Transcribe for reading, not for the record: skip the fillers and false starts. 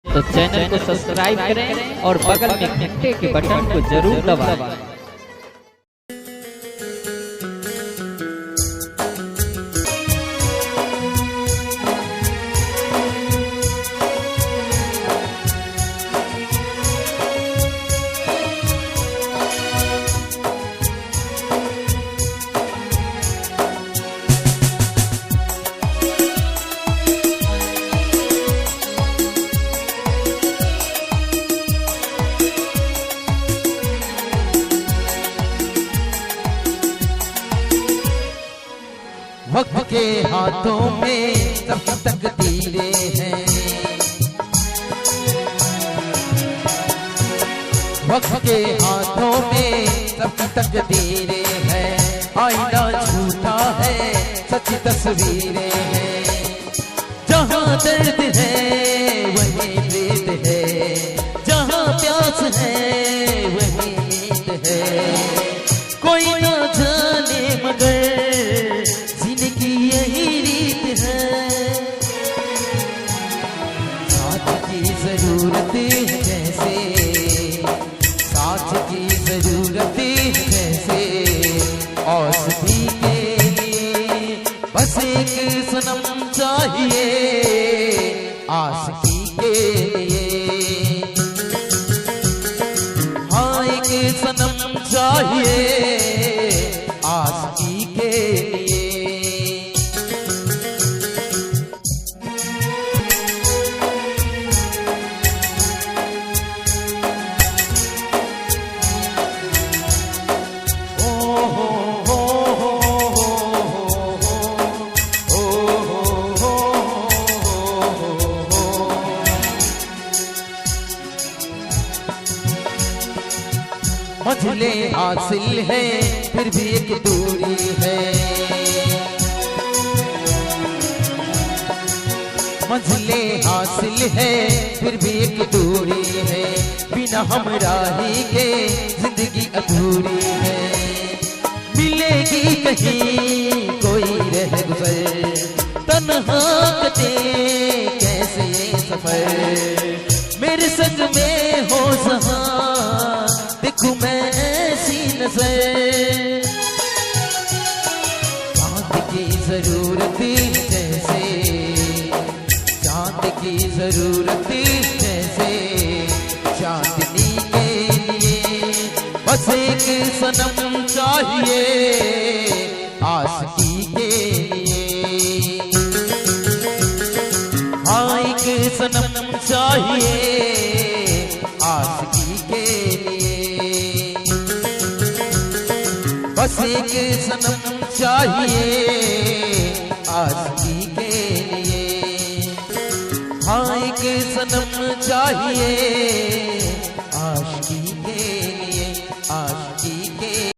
तो चैनल को सब्सक्राइब करें और बगल में घंटे के बटन को जरूर दबाएं। वक्त के हाथों में सब तकदीरें हैं, वक्त के हाथों में सब तकदीरें हैं। आईना झूठा है, सच तस्वीरें हैं। जहाँ दर्द है वहीं प्रीत है, जहाँ प्यास है वहीं नींद है। कोई ना जाने मगर जरूरत है जैसे, साथ की जरूरत है जैसे। औषधि के लिए बस एक सनम चाहिए, आशिकी के लिए। हाँ एक सनम चाहिए, आशिकी के लिए। मंजिलें हासिल है फिर भी एक दूरी है, मंजिलें हासिल है फिर भी एक दूरी है। बिना हमराही के जिंदगी अधूरी है। मिलेगी कहीं कोई रह गुजर, तन्हा कटे कैसे ये सफर। मेरे संग में हो जहां देखूं मैं ऐसी नजर। चांद की जरूरत जैसे, चांद की जरूरत जैसे। चांदनी के लिए बस एक सनम चाहिए, आशिकी के लिए। हाँ एक सनम चाहिए, आशिकी के लिए। बस एक सनम चाहिए, आशिकी के लिए। हाँ एक सनम चाहिए,